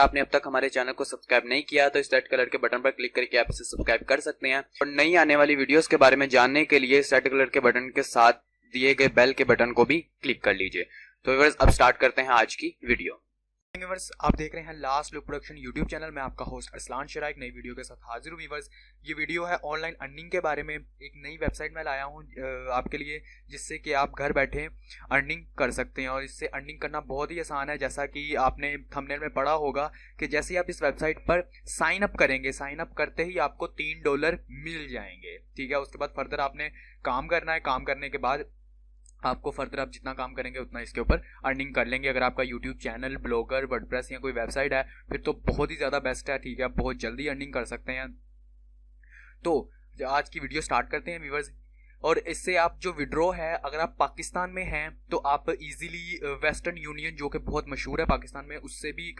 आपने अब तक हमारे चैनल को सब्सक्राइब नहीं किया तो इस रेड कलर के बटन पर क्लिक करके आप इसे सब्सक्राइब कर सकते हैं और नई आने वाली वीडियोस के बारे में जानने के लिए इस रेड कलर के बटन के साथ दिए गए बेल के बटन को भी क्लिक कर लीजिए। तो व्यूअर्स अब स्टार्ट करते हैं आज की वीडियो। व्यूअर्स आप देख रहे हैं last look production YouTube channel में आपका होस्ट अरसलान शरा एक नई वीडियो के साथ हाजिर हूँ। व्यूअर्स ये वीडियो है ऑनलाइन अर्निंग के बारे में। एक नई वेबसाइट में लाया हूँ आपके लिए, जिससे कि आप घर बैठे अर्निंग कर सकते हैं और इससे अर्निंग करना बहुत ही आसान है। जैसा कि आपने थंबनेल में पढ़ा होगा कि जैसे ही आप इस वेबसाइट पर साइन अप करेंगे, साइन अप करते ही आपको $3 मिल जाएंगे। ठीक है, उसके बाद फर्दर आपने काम करना है। काम करने के बाद आपको फर्दर आप जितना काम करेंगे उतना इसके ऊपर अर्निंग कर लेंगे। अगर आपका यूट्यूब चैनल, ब्लॉगर, वर्डप्रेस या कोई वेबसाइट है फिर तो बहुत ही ज़्यादा बेस्ट है। ठीक है, आप बहुत जल्दी अर्निंग कर सकते हैं। तो आज की वीडियो स्टार्ट करते हैं व्यूअर्स। और इससे आप जो विड्रॉ है, अगर आप पाकिस्तान में हैं तो आप इजीली वेस्टर्न यूनियन जो कि बहुत मशहूर है पाकिस्तान में, उससे भी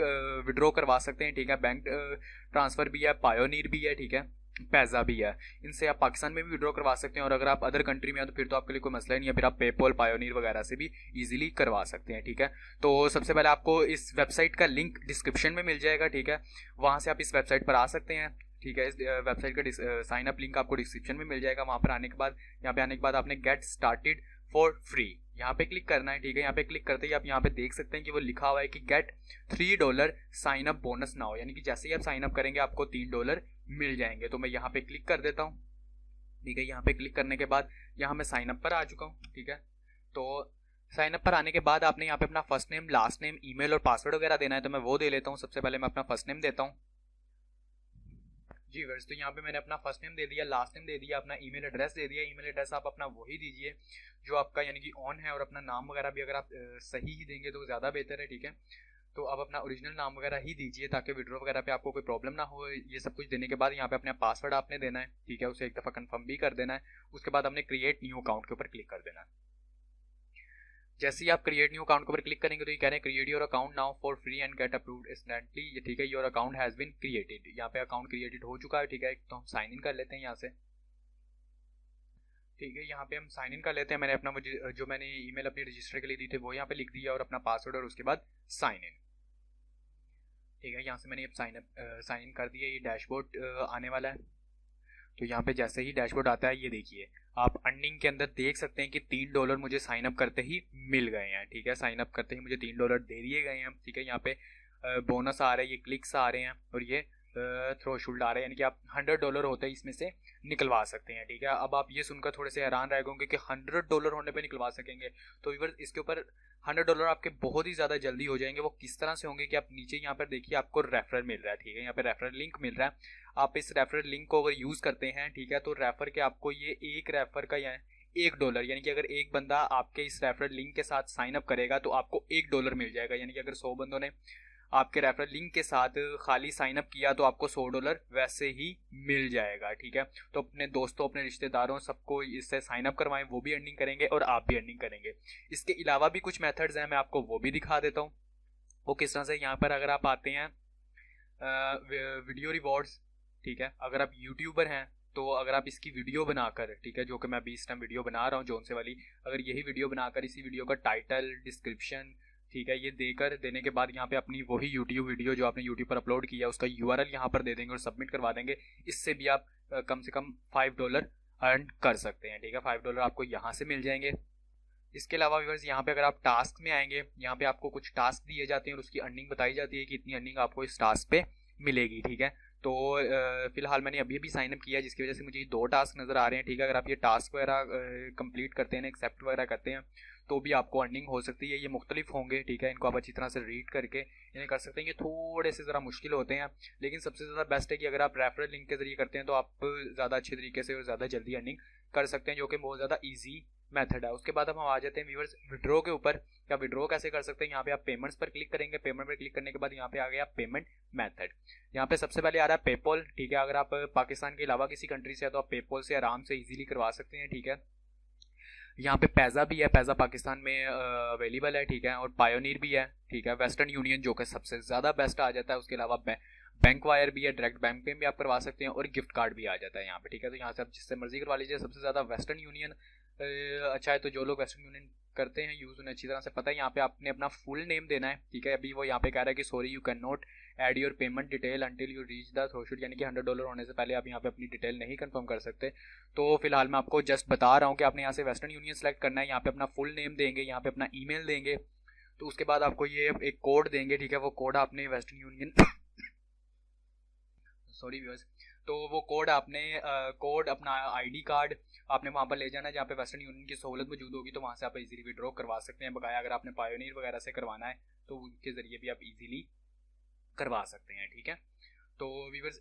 विड्रॉ करवा सकते हैं। ठीक है, बैंक ट्रांसफ़र भी है, पायोनीर भी है, ठीक है, पैसा भी है। इनसे आप पाकिस्तान में भी विड्रॉ करवा सकते हैं और अगर आप अदर कंट्री में हैं तो फिर तो आपके लिए कोई मसला नहीं है, फिर आप पेपॉल, पायोनीर वगैरह से भी इजीली करवा सकते हैं। ठीक है, तो सबसे पहले आपको इस वेबसाइट का लिंक डिस्क्रिप्शन में मिल जाएगा। ठीक है, वहाँ से आप इस वेबसाइट पर आ सकते हैं। ठीक है, इस वेबसाइट का साइन अप लिंक आपको डिस्क्रिप्शन में मिल जाएगा। वहाँ पर आने के बाद, यहाँ पे आने के बाद आपने गेट स्टार्टेड फॉर फ्री यहाँ पे क्लिक करना है। ठीक है, यहाँ पे क्लिक करते ही आप यहाँ पे देख सकते हैं कि वो लिखा हुआ है कि get $3 sign up bonus now, यानी कि जैसे ही आप साइन अप करेंगे आपको $3 मिल जाएंगे। तो मैं यहाँ पे क्लिक कर देता हूँ। ठीक है, यहाँ पे क्लिक करने के बाद यहाँ मैं साइन अप पर आ चुका हूँ। ठीक है, तो साइन अप पर आने के बाद आपने यहाँ पे अपना first name, last name, email और पासवर्ड वगैरह देना है, तो मैं वो दे लेता हूँ। सबसे पहले मैं अपना फर्स्ट नेम देता हूँ जी वर्स। तो यहाँ पे मैंने अपना फर्स्ट नेम दे दिया, लास्ट नेम दे दिया, अपना ईमेल एड्रेस दे दिया। ईमेल एड्रेस आप अपना वही दीजिए जो आपका यानी कि ऑन है, और अपना नाम वगैरह भी अगर आप सही ही देंगे तो ज़्यादा बेहतर है। ठीक है, तो आप अपना ओरिजिनल नाम वगैरह ही दीजिए ताकि विड्रॉ वगैरह पे आपको कोई प्रॉब्लम ना हो। ये सब कुछ देने के बाद यहाँ पे अपना पासवर्ड आपने देना है। ठीक है, उसे एक दफ़ा कंफर्म भी कर देना है। उसके बाद आपने क्रिएट न्यू अकाउंट के ऊपर क्लिक कर देना है। जैसे ही आप क्रिएट न्यू अकाउंट के ऊपर क्लिक करेंगे तो ये कह रहे हैं create your account now for free and get approved instantly. ये ठीक है, your account has been created. यहाँ पे अकाउंट क्रिएटेड हो चुका है। ठीक है, तो हम साइन इन कर लेते हैं यहाँ से। ठीक है, यहाँ पे हम साइन इन कर लेते हैं। मैंने अपना जो मैंने ईमेल अपनी रजिस्टर के लिए दी थी वो यहाँ पे लिख दिया और अपना पासवर्ड, और उसके बाद साइन इन। ठीक है, यहाँ से मैंने साइन इन कर दिया। ये डैशबोर्ड आने वाला है। तो यहाँ पे जैसे ही डैशबोर्ड आता है, ये देखिए आप अर्निंग के अंदर देख सकते हैं कि $3 मुझे साइन अप करते ही मिल गए हैं। ठीक है, साइन अप करते ही मुझे $3 दे दिए गए हैं। ठीक है, यहाँ पे बोनस आ रहे हैं, ये क्लिक्स आ रहे हैं और ये थ्रेशोल्ड आ रहे हैं, यानी कि आप $100 होते ही इसमें से निकलवा सकते हैं। ठीक है, अब आप ये सुनकर थोड़े से हैरान रह गए कि $100 होने पे निकलवा सकेंगे। तो व्यूअर्स इसके ऊपर $100 आपके बहुत ही ज़्यादा जल्दी हो जाएंगे। वो किस तरह से होंगे कि आप नीचे यहाँ पर देखिए आपको रेफरल मिल रहा है। ठीक है, यहाँ पे रेफरल लिंक मिल रहा है। आप इस रेफरल लिंक को अगर यूज़ करते हैं, ठीक है, तो रेफर के आपको ये एक रेफर का $1, यानी कि अगर एक बंदा आपके इस रेफरल लिंक के साथ साइन अप करेगा तो आपको $1 मिल जाएगा। यानी कि अगर 100 बंदों ने आपके रेफरल लिंक के साथ खाली साइन अप किया तो आपको $100 वैसे ही मिल जाएगा। ठीक है, तो अपने दोस्तों, अपने रिश्तेदारों, सबको इससे साइन अप करवाएं, वो भी अर्निंग करेंगे और आप भी अर्निंग करेंगे। इसके अलावा भी कुछ मेथड्स हैं, मैं आपको वो भी दिखा देता हूँ वो किस तरह से। यहाँ पर अगर आप आते हैं वीडियो रिवॉर्ड्स, ठीक है, अगर आप यूट्यूबर हैं तो अगर आप इसकी वीडियो बनाकर, ठीक है, जो कि मैं अभी इस टाइम वीडियो बना रहा हूँ जोन से वाली, अगर यही वीडियो बनाकर इसी वीडियो का टाइटल, डिस्क्रिप्शन, ठीक है, ये देने के बाद यहाँ पे अपनी वही यूट्यूब वीडियो जो आपने यूट्यूब पर अपलोड किया उसका URL यहाँ पर दे देंगे और सबमिट करवा देंगे, इससे भी आप कम से कम $5 अर्न कर सकते हैं। ठीक है, $5 आपको यहाँ से मिल जाएंगे। इसके अलावा व्यूअर्स यहाँ पे अगर आप टास्क में आएंगे, यहाँ पे आपको कुछ टास्क दिए जाते हैं और उसकी अर्निंग बताई जाती है कि इतनी अर्निंग आपको इस टास्क पे मिलेगी। ठीक है, तो फिलहाल मैंने अभी साइन अप किया जिसकी वजह से मुझे 2 टास्क नज़र आ रहे हैं। ठीक है, अगर आप ये टास्क वगैरह कंप्लीट करते हैं, एक्सेप्ट वगैरह करते हैं तो भी आपको अर्निंग हो सकती है। ये मुख्तलिफ होंगे। ठीक है, इनको आप अच्छी तरह से रीड करके इन्हें कर सकते हैं। ये थोड़े से ज़रा मुश्किल होते हैं, लेकिन सबसे ज़्यादा बेस्ट है कि अगर आप रेफरल लिंक के ज़रिए करते हैं तो आप ज़्यादा अच्छे तरीके से और ज़्यादा जल्दी अर्निंग कर सकते हैं, जो कि बहुत ज़्यादा ईजी मेथड है। उसके बाद अब हम आ जाते हैं व्यूअर्स विड्रॉ के ऊपर। क्या विड्रॉ कैसे कर सकते हैं? यहाँ पे आप पेमेंट्स पर क्लिक करेंगे। पेमेंट पर क्लिक करने के बाद यहाँ पे आ गया पेमेंट मेथड। यहाँ पे सबसे पहले आ रहा है पेपॉल। ठीक है, अगर आप पाकिस्तान के अलावा किसी कंट्री से है तो आप पेपॉल से आराम से इजीली करवा सकते हैं। ठीक है, यहाँ पे पैसा भी है, पैसा पाकिस्तान में अवेलेबल है। ठीक है, और पायोनीर भी है। ठीक है, वेस्टर्न यूनियन जो कि सबसे ज़्यादा बेस्ट आ जाता है। उसके अलावा बैंक वायर भी है, डायरेक्ट बैंक पे भी आप करवा सकते हैं, और गिफ्ट कार्ड भी आ जाता है यहाँ पे। ठीक है, तो यहाँ से आप जिससे मर्जी करवा लीजिए। सबसे ज़्यादा वेस्टर्न यूनियन अच्छा है, तो जो लोग वेस्टर्न यूनियन करते हैं यूज़, उन्हें अच्छी तरह से पता है। यहाँ पे आपने अपना फुल नेम देना है, ठीक है। अभी वो यहाँ पे कह रहा है कि sorry you can not add your payment detail until you reach the threshold, यानी कि $100 होने से पहले आप यहाँ पे अपनी डिटेल नहीं कंफर्म कर सकते। तो फिलहाल मैं आपको जस्ट बता रहा हूँ कि आपने यहाँ से वेस्टर्न यूनियन सेलेक्ट करना है, यहाँ पे अपना फुल नेम देंगे, यहाँ पे अपना ईमेल देंगे, तो उसके बाद आपको ये एक कोड देंगे, ठीक है। वो कोड आपने वेस्टर्न यूनियन सॉरी व्यूअर्स, तो वो कोड आपने कोड अपना आईडी कार्ड आपने वहाँ पर ले जाना है जहाँ पे वेस्टर्न यूनियन की सहूलत मौजूद होगी, तो वहाँ से आप इजीली विड्रॉ करवा सकते हैं। बकाया अगर आपने पायोनियर वगैरह से करवाना है तो उनके ज़रिए भी आप इजीली करवा सकते हैं, ठीक है। तो व्यूअर्स,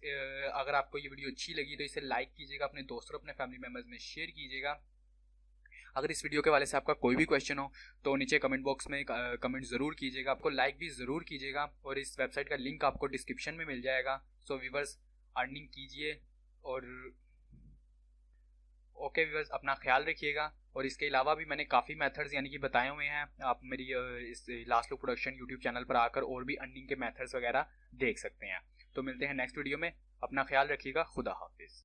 अगर आपको ये वीडियो अच्छी लगी तो इसे लाइक कीजिएगा, अपने दोस्तों अपने फैमिली मेम्बर्स में शेयर कीजिएगा। अगर इस वीडियो के वाले से आपका कोई भी क्वेश्चन हो तो नीचे कमेंट बॉक्स में कमेंट ज़रूर कीजिएगा, आपको लाइक भी ज़रूर कीजिएगा, और इस वेबसाइट का लिंक आपको डिस्क्रिप्शन में मिल जाएगा। सो व्यूअर्स, अर्निंग कीजिए और ओके व्यूअर्स, अपना ख्याल रखिएगा। और इसके अलावा भी मैंने काफ़ी मेथड्स यानी कि बताए हुए हैं, आप मेरी इस last look production YouTube channel पर आकर और भी अर्निंग के मेथड्स वगैरह देख सकते हैं। तो मिलते हैं नेक्स्ट वीडियो में, अपना ख्याल रखिएगा, खुदा हाफिज़।